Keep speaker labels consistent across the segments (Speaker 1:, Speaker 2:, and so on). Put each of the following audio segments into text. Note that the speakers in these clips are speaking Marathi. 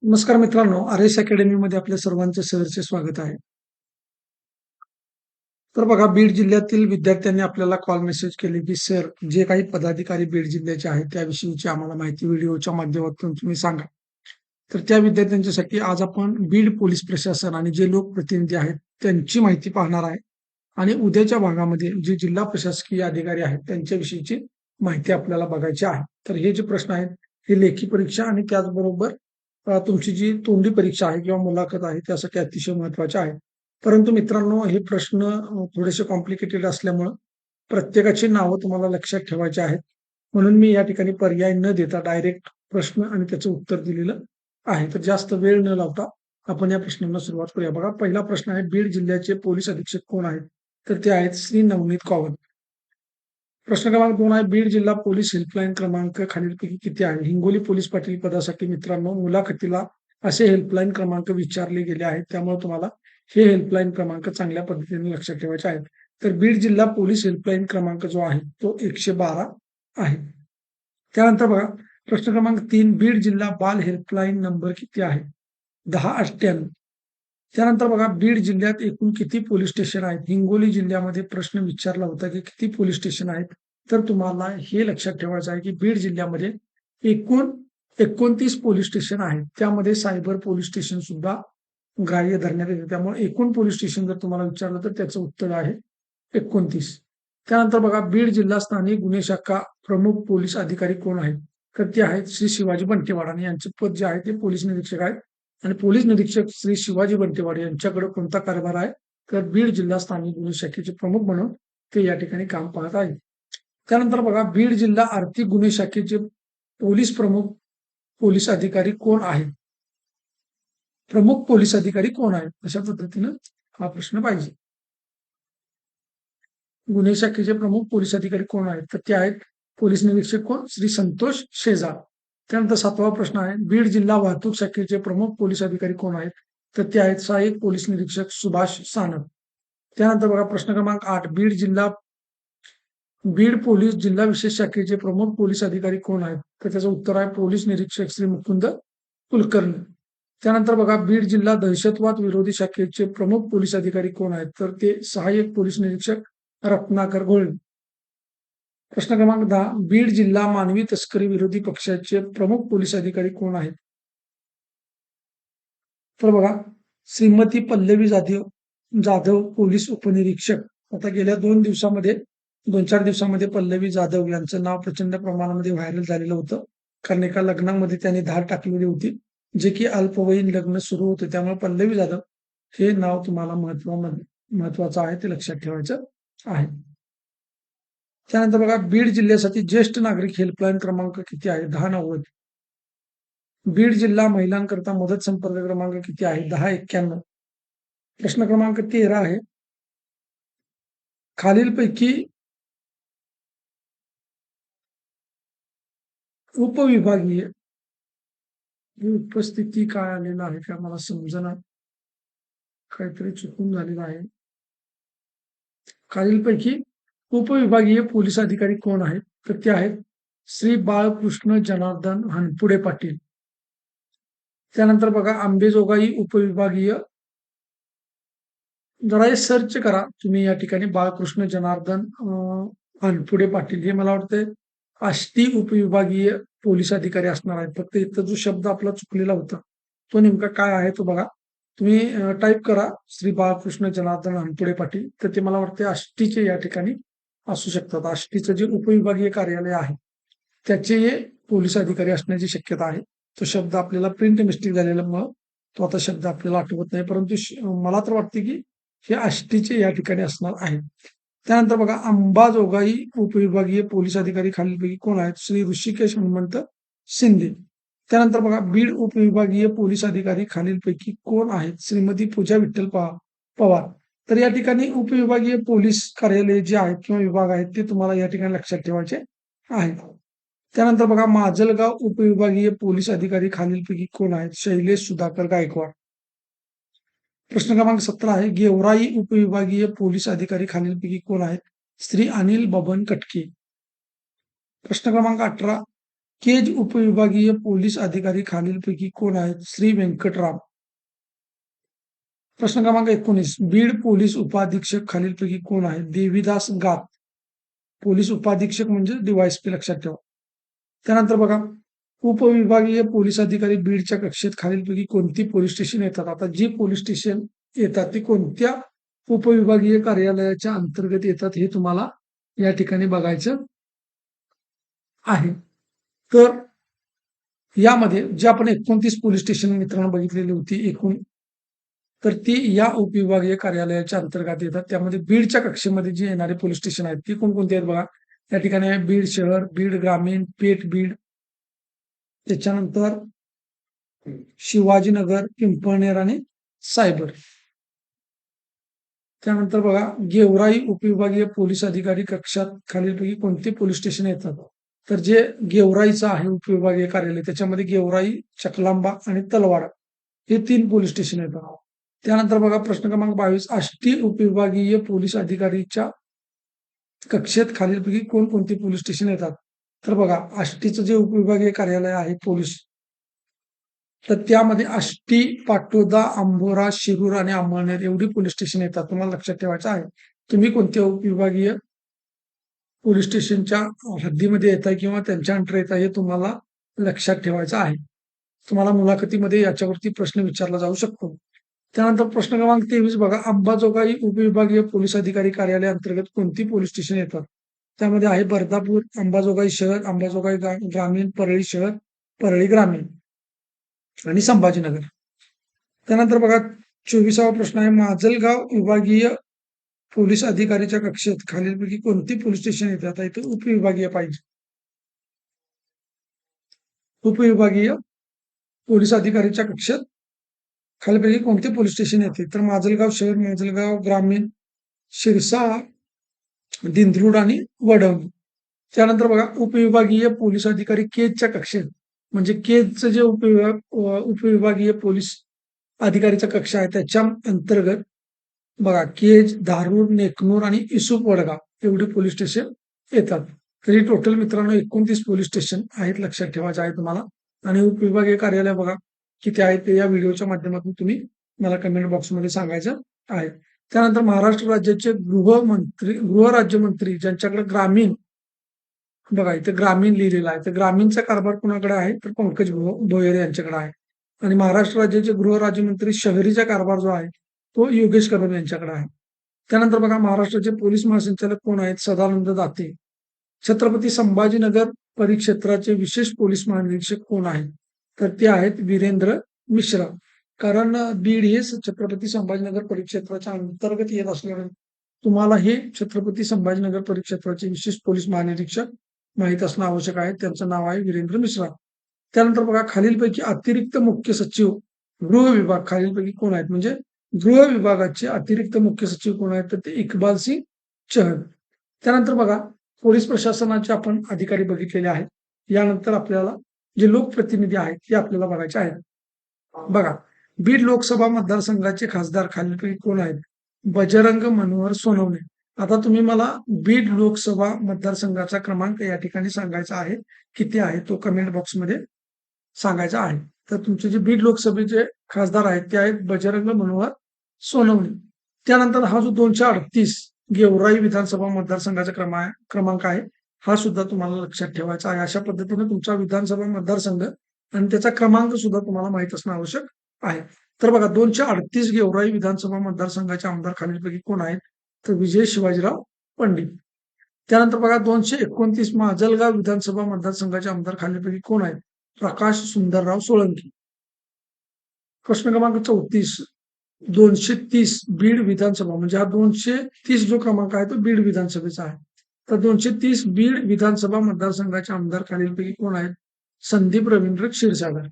Speaker 1: नमस्कार मित्रांनो, आर.एस. अकॅडमीमध्ये आपल्या सर्वांचे सहर्ष स्वागत आहे. तर बघा, बीड जिल्ह्यातील विद्यार्थ्यांनी आपल्याला कॉल मेसेज केले, की सर जे काही पदाधिकारी बीड जिल्ह्याचे आहेत, त्याविषयीची आम्हाला माहिती व्हिडिओच्या माध्यमातून तुम्ही सांगा. तर त्या विद्यार्थ्यांच्यासाठी आज आपण बीड पोलीस प्रशासन आणि जे लोकप्रतिनिधी आहेत, त्यांची माहिती पाहणार आहे. आणि उद्याच्या भागामध्ये जे जिल्हा प्रशासकीय अधिकारी आहेत, त्यांच्याविषयीची माहिती आपल्याला बघायची आहे. तर हे जे प्रश्न आहेत, हे लेखी परीक्षा आणि त्याचबरोबर तुमची जी तोंडी परीक्षा आहे किंवा मुलाखत आहे, त्यासाठी अतिशय महत्त्वाचे आहे. परंतु मित्रांनो, हे प्रश्न थोडेसे कॉम्प्लिकेटेड असल्यामुळं प्रत्येकाची नावं तुम्हाला लक्षात ठेवायची आहेत. म्हणून मी या ठिकाणी पर्याय न देता डायरेक्ट प्रश्न आणि त्याचं उत्तर दिलेलं आहे. तर जास्त वेळ न लावता आपण या प्रश्नांना सुरुवात करूया. बघा, पहिला प्रश्न आहे, बीड जिल्ह्याचे पोलीस अधीक्षक कोण आहेत? तर ते आहेत श्री नवनीत कौर. प्रश्न क्रमांक 2 आहे, बीड जिल्हा पोलीस हेल्पलाईन क्रमांक खालीलपैकी किती आहे? हिंगोली पोलीस पाटील पदासाठी मित्रांनो, मुलाखतीला असे हेल्पलाईन क्रमांक विचारले गेले आहेत. त्यामुळे तुम्हाला हे हेल्पलाईन क्रमांक चांगल्या पद्धतीने लक्षात ठेवायचे आहेत. तर बीड जिल्हा पोलीस हेल्पलाईन क्रमांक जो आहे तो 112 आहे. त्यानंतर बघा, प्रश्न क्रमांक 3, बीड जिल्हा बाल हेल्पलाईन नंबर किती आहे? 1098. त्यानंतर बघा, बीड जिल्ह्यात एकूण किती पोलीस स्टेशन आहेत? हिंगोली जिल्ह्यामध्ये प्रश्न विचारला होता की किती पोलीस स्टेशन आहेत? तर तुम्हाला हे लक्षात ठेवायचं आहे की बीड जिल्ह्यामध्ये एकूण 29 पोलीस स्टेशन आहेत. त्यामध्ये सायबर पोलीस स्टेशन सुद्धा ग्राह्य धरण्यात येते. त्यामुळे एकूण पोलीस स्टेशन जर तुम्हाला विचारलं तर त्याचं उत्तर आहे 29. त्यानंतर बघा, बीड जिल्हा स्थानिक गुन्हे शाखा प्रमुख पोलीस अधिकारी कोण आहेत? तर ते आहेत श्री शिवाजी बंटेवाड आणि यांचे पद जे आहे ते पोलीस निरीक्षक आहेत. आणि पोलीस निरीक्षक श्री शिवाजी बंटेवाड यांच्याकडे कोणता कारभार आहे? तर बीड जिल्हा स्थानिक गुन्हे शाखेचे प्रमुख म्हणून ते या ठिकाणी काम पाहत आहेत. त्यानंतर बघा, बीड जिल्हा आर्थिक गुन्हे शाखेचे पोलीस प्रमुख पोलीस अधिकारी कोण आहेत? प्रमुख पोलीस अधिकारी कोण आहेत? अशा पद्धतीनं हा प्रश्न पाहिजे. गुन्हे शाखेचे प्रमुख पोलीस अधिकारी कोण आहेत? तर ते आहेत पोलीस निरीक्षक कोण? श्री संतोष शेजाळ. त्यानंतर 7वा प्रश्न आहे, बीड जिल्हा वाहतूक शाखेचे प्रमुख पोलीस अधिकारी कोण आहेत? तर ते आहेत सहाय्यक पोलीस निरीक्षक सुभाष सानप. त्यानंतर बघा, प्रश्न क्रमांक 8, बीड पोलीस जिल्हा विशेष शाखेचे प्रमुख पोलीस अधिकारी कोण आहेत? तर त्याचं उत्तर आहे पोलीस निरीक्षक श्री मुकुंद कुलकर्णी. त्यानंतर बघा, बीड जिल्हा दहशतवाद विरोधी शाखेचे प्रमुख पोलीस अधिकारी कोण आहेत? तर ते सहाय्यक पोलीस निरीक्षक रत्नाकर घोळवे. प्रश्न क्रमांक 10, बीड जिल्हा मानवी तस्करी विरोधी पक्षाचे प्रमुख पोलीस अधिकारी कोण आहेत? तर बघा, श्रीमती पल्लवी जाधव जाधव पोलीस उपनिरीक्षक. आता गेल्या 2-4 दिवसामध्ये पल्लवी जाधव यांचं नाव प्रचंड प्रमाणामध्ये व्हायरल झालेलं होतं. कारण एका लग्नामध्ये त्यांनी धाड टाकलेली होती, जे की अल्पवयीन लग्न सुरू होतं. त्यामुळे पल्लवी जाधव हे नाव तुम्हाला महत्वाचं आहे, ते लक्षात ठेवायचं आहे. त्यानंतर बघा, बीड जिल्ह्यासाठी ज्येष्ठ नागरिक हेल्पलाईन क्रमांक किती आहे? 1090. बीड जिल्हा महिलांकरता मदत संपर्क क्रमांक किती आहे? 1091. प्रश्न क्रमांक 13 आहे, खालीलपैकी उपविभागीय उपस्थिती काय आलेलं आहे का मला समजना, काहीतरी चुकून झालेलं आहे. खालीलपैकी उपविभागीय पोलीस अधिकारी कोण आहेत? तर ते आहेत श्री बाळकृष्ण जनार्दन हनपुडे पाटील. त्यानंतर बघा, अंबेजोगाई उपविभागीय, जरा हे सर्च करा तुम्ही या ठिकाणी, बाळकृष्ण जनार्दन हनपुडे पाटील, हे मला वाटतं आष्टी उपविभागीय पोलीस अधिकारी असणार आहेत. फक्त इथं जो शब्द आपला चुकलेला होता तो नेमका काय आहे तो बघा. तुम्ही टाईप करा श्री बाळकृष्ण जनार्दन हनपुडे पाटील, तर ते मला वाटते आष्टीचे या ठिकाणी असू शकतात. आष्टीचं जे उपविभागीय कार्यालय आहे त्याचे पोलीस अधिकारी असण्याची शक्यता आहे. तो शब्द आपल्याला प्रिंट मिस्टेक झालेल्यामुळं तो आता शब्द आपल्याला आठवत नाही, परंतु मला तर वाटते की हे आष्टीचे या ठिकाणी असणार आहे. त्यानंतर बघा, अंबाजोगाई उपविभागीय पोलीस अधिकारी खालीलपैकी कोण आहेत? श्री ऋषिकेश हनुमंत शिंदे. त्यानंतर बघा, बीड उपविभागीय पोलीस अधिकारी खालीलपैकी कोण आहेत? श्रीमती पूजा विठ्ठल पवार. तर या ठिकाणी उपविभागीय पोलीस कार्यालय जे आहेत किंवा विभाग आहेत ते तुम्हाला या ठिकाणी लक्षात ठेवायचे आहेत. त्यानंतर बघा, माजलगाव उपविभागीय पोलीस अधिकारी खालीलपैकी कोण आहेत? शैलेश सुधाकर गायकवाड. प्रश्न क्रमांक 17 आहे, गेवराई उपविभागीय पोलीस अधिकारी खालीलपैकी कोण आहेत? श्री अनिल बबन कटके. प्रश्न क्रमांक 18, केज उपविभागीय पोलीस अधिकारी खालीलपैकी कोण आहेत? श्री व्यंकटराम. प्रश्न क्रमांक 19. बीड पोलीस उपअधीक्षक खालीलपैकी कोण आहेत? देवीदास गात. पोलीस उपअधीक्षक म्हणजे डीवायएसपी लक्षात ठेवा. त्यानंतर बघा, उपविभागीय पोलीस अधिकारी बीडच्या कक्षेत खालीलपैकी कोणती पोलीस स्टेशन येतात? आता जी पोलीस स्टेशन येतात ती कोणत्या उपविभागीय कार्यालयाच्या अंतर्गत येतात हे तुम्हाला या ठिकाणी बघायचं आहे. तर यामध्ये जे आपण 29 पोलीस स्टेशन मित्रांनो बघितलेली होती एकूण, तर ती या उपविभागीय कार्यालयाच्या अंतर्गत येतात. त्यामध्ये बीडच्या कक्षेमध्ये जी येणारे पोलीस स्टेशन आहेत ती कोणकोणती आहेत बघा. या ठिकाणी आहे बीड शहर, बीड ग्रामीण, पेठ बीड, त्याच्यानंतर शिवाजीनगर, पिंपळनेर आणि सायबर. त्यानंतर बघा, गेवराई उपविभागीय पोलीस अधिकारी कक्षात खालीलपैकी कोणते पोलीस स्टेशन येतात? तर जे गेवराईचं आहे उपविभागीय कार्यालय त्याच्यामध्ये गेवराई, चकलांबा आणि तलवाडा हे 3 पोलीस स्टेशन येतात. त्यानंतर बघा प्रश्न क्रमांक 22. आष्टी उपविभागीय पोलीस अधिकारीच्या कक्षेत खालीलपैकी कोणकोणती पोलीस स्टेशन येतात? तर बघा, आष्टीचं जे उपविभागीय कार्यालय आहे पोलीस, तर त्यामध्ये आष्टी, पाटोदा, अंबोरा, शिरूर आणि अंमळनेर एवढी पोलीस स्टेशन येतात. तुम्हाला लक्षात ठेवायचं आहे. तुम्ही कोणत्या उपविभागीय पोलीस स्टेशनच्या हद्दीमध्ये येताय किंवा त्यांच्या अंडर येताय हे तुम्हाला लक्षात ठेवायचं आहे. तुम्हाला मुलाखतीमध्ये याच्यावरती प्रश्न विचारला जाऊ शकतो. त्यानंतर प्रश्न क्रमांक 23 बघा, अंबाजोगाई उपविभागीय पोलीस अधिकारी कार्यालय अंतर्गत कोणती पोलीस स्टेशन येतात? त्यामध्ये आहे बर्दापूर, अंबाजोगाई शहर, अंबाजोगाई ग्रामीण, परळी शहर, परळी ग्रामीण आणि संभाजीनगर. त्यानंतर बघा 24वा प्रश्न आहे, माजलगाव विभागीय पोलीस अधिकारीच्या कक्षेत खालीलपैकी कोणती पोलीस स्टेशन येते? आता इथे उपविभागीय पाहिजे. उपविभागीय पोलीस अधिकारीच्या कक्षेत खालीलपैकी कोणते पोलीस स्टेशन येते? तर माजलगाव शहर, माजलगाव ग्रामीण, शिरसा, दिंधरूड आणि वडवणी. त्यानंतर बघा, उपविभागीय पोलीस अधिकारी केजच्या कक्षेत म्हणजे केजचं जे उपविभागीय पोलीस अधिकारीचा कक्ष आहे त्याच्या अंतर्गत बघा केज, धारूर, नेकनूर आणि इसूप वडगाव एवढी पोलीस स्टेशन येतात. तरी टोटल मित्रांनो 29 पोलीस स्टेशन आहेत, लक्षात ठेवायचं आहे तुम्हाला. आणि उपविभागीय कार्यालय बघा किती आहेत ते या व्हिडिओच्या माध्यमातून तुम्ही मला कमेंट बॉक्समध्ये सांगायचं आहे. त्यानंतर महाराष्ट्र राज्याचे गृहराज्यमंत्री ज्यांच्याकडे ग्रामीण बघा इथे ग्रामीण लिहिलेलं आहे, तर ग्रामीणचा कारभार कुणाकडे आहे? तर पंकज भोयर यांच्याकडे आहे. आणि महाराष्ट्र राज्याचे गृहराज्यमंत्री शहरीचा कारभार जो आहे तो योगेश कदम यांच्याकडे आहे. त्यानंतर बघा, महाराष्ट्राचे पोलीस महासंचालक कोण आहेत? सदानंद दाते. छत्रपती संभाजीनगर परिक्षेत्राचे विशेष पोलीस महानिरीक्षक कोण आहेत? तर ते आहेत वीरेंद्र मिश्रा. कारण बीड हे छत्रपती संभाजीनगर परिक्षेत्राच्या अंतर्गत येत असल्याने तुम्हाला हे छत्रपती संभाजीनगर परिक्षेत्राचे विशेष पोलीस महानिरीक्षक माहीत असणं आवश्यक आहे. त्यांचं नाव आहे वीरेंद्र मिश्रा. त्यानंतर बघा, खालीलपैकी अतिरिक्त मुख्य सचिव गृह विभाग खालीलपैकी कोण आहेत? म्हणजे गृह विभागाचे अतिरिक्त मुख्य सचिव कोण आहेत? तर ते इक्बाल सिंग चहल. त्यानंतर बघा, पोलीस प्रशासनाचे आपण अधिकारी बघितलेले आहेत. यानंतर आपल्याला जे लोकप्रतिनिधी आहेत ते आपल्याला बघायचे आहेत. बघा, बीड लोकसभा मतदारसंघाचे खासदार खालीलपैकी कोण आहेत? बजरंग मनोहर सोनवणे. आता तुम्ही मला बीड लोकसभा मतदारसंघाचा क्रमांक या ठिकाणी सांगायचा आहे, किती आहे तो कमेंट बॉक्समध्ये सांगायचा आहे. तर तुमचे जे बीड लोकसभेचे खासदार आहेत ते आहेत बजरंग मनोहर सोनवणे. त्यानंतर हा जो 238 गेवराई विधानसभा मतदारसंघाचा क्रमांक आहे हा सुद्धा तुम्हाला लक्षात ठेवायचा आहे. अशा पद्धतीने तुमचा विधानसभा मतदारसंघ आणि त्याचा क्रमांक सुद्धा तुम्हाला माहित असणं आवश्यक आहे. तर बघा, 238 गेवराई विधानसभा मतदारसंघाचे आमदार खालीलपैकी कोण आहेत? तर विजय शिवाजीराव पंडित. त्यानंतर बघा, 229 माजलगाव विधानसभा मतदारसंघाचे आमदार खालीलपैकी कोण आहेत? प्रकाश सुंदरराव सोळंकी. प्रश्न क्रमांक 34. 230 बीड विधानसभा म्हणजे हा 230 जो क्रमांक आहे तो बीड विधानसभेचा आहे. तर 230 बीड विधानसभा मतदारसंघाचे आमदार खालीलपैकी कोण आहेत? संदीप रवींद्र क्षीरसागर.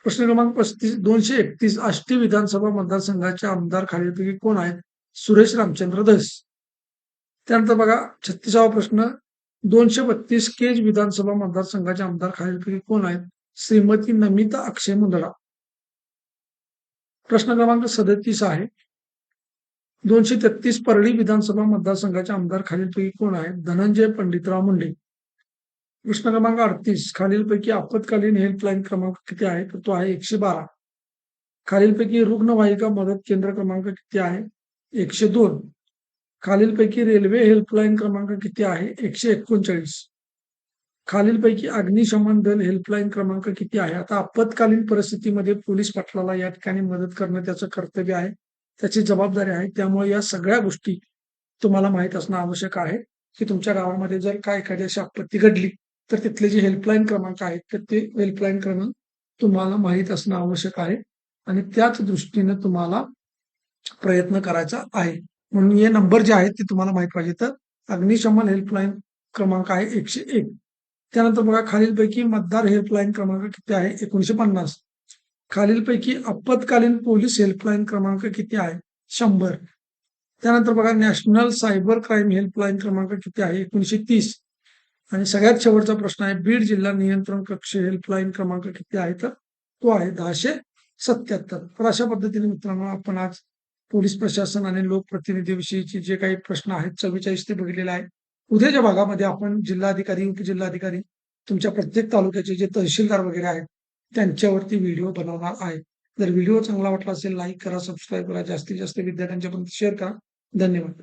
Speaker 1: प्रश्न क्रमांक 35. 231 आष्टी विधानसभा मतदारसंघाचे आमदार खालीलपैकी कोण आहेत? सुरेश रामचंद्र धस. त्यानंतर बघा 36वा प्रश्न. 232 केज विधानसभा मतदारसंघाचे आमदार खालीलपैकी कोण आहेत? श्रीमती नमिता अक्षय मुंदडा. प्रश्न क्रमांक 37 आहे. 233 परळी विधानसभा मतदारसंघाचे आमदार खालीलपैकी कोण आहेत? धनंजय पंडितराव मुंडे. प्रश्न क्रमांक 38 खालीलपैकी आपत्कालीन हेल्पलाईन क्रमांक किती आहे? तर तो आहे 112. खालीलपैकी रुग्णवाहिका मदत केंद्र क्रमांक किती आहे? 102. खालीलपैकी रेल्वे हेल्पलाईन क्रमांक किती आहे? 139. खालीलपैकी अग्निशमन दल हेल्पलाईन क्रमांक किती आहे? आता आपत्कालीन परिस्थितीमध्ये पोलीस पाटलाला या ठिकाणी मदत करणं त्याचं कर्तव्य आहे, त्याची जबाबदारी आहे. त्यामुळे या सगळ्या गोष्टी तुम्हाला माहीत असणं आवश्यक आहे, की तुमच्या गावामध्ये जर काय एखादी अशी आपत्ती घडली, तर तिथले जे हेल्पलाईन क्रमांक आहेत, तर ते हेल्पलाईन क्रमांक तुम्हाला माहीत असणं आवश्यक आहे आणि त्याच दृष्टीने तुम्हाला प्रयत्न करायचा आहे. म्हणून हे नंबर जे आहेत ते तुम्हाला माहीत पाहिजे. तर अग्निशमन हेल्पलाईन क्रमांक आहे 101. त्यानंतर बघा खालीलपैकी मतदार हेल्पलाईन क्रमांक किती आहे? 1950. खालीलपैकी आपत्कालीन पोलीस हेल्पलाईन क्रमांक किती आहे? 100. त्यानंतर बघा नॅशनल सायबर क्राईम हेल्पलाईन क्रमांक किती आहे? 1930. आणि सगळ्यात शेवटचा प्रश्न आहे बीड जिल्हा नियंत्रण कक्ष हेल्पलाईन क्रमांक किती आहे? तर तो आहे 1077. तर अशा पद्धतीने मित्रांनो आपण आज पोलीस प्रशासन आणि लोकप्रतिनिधीविषयीचे जे काही प्रश्न आहेत 44 ते बघितलेले आहे. उद्याच्या भागामध्ये आपण जिल्हाधिकारी, उपजिल्हाधिकारी, तुमच्या प्रत्येक तालुक्याचे जे तहसीलदार वगैरे आहेत, त्यांच्यावरती व्हिडिओ बनवणार आहे. जर व्हिडिओ चांगला वाटला असेल, लाईक करा, सबस्क्राईब करा, जास्तीत जास्त विद्यार्थ्यांच्यापर्यंत शेअर करा. धन्यवाद.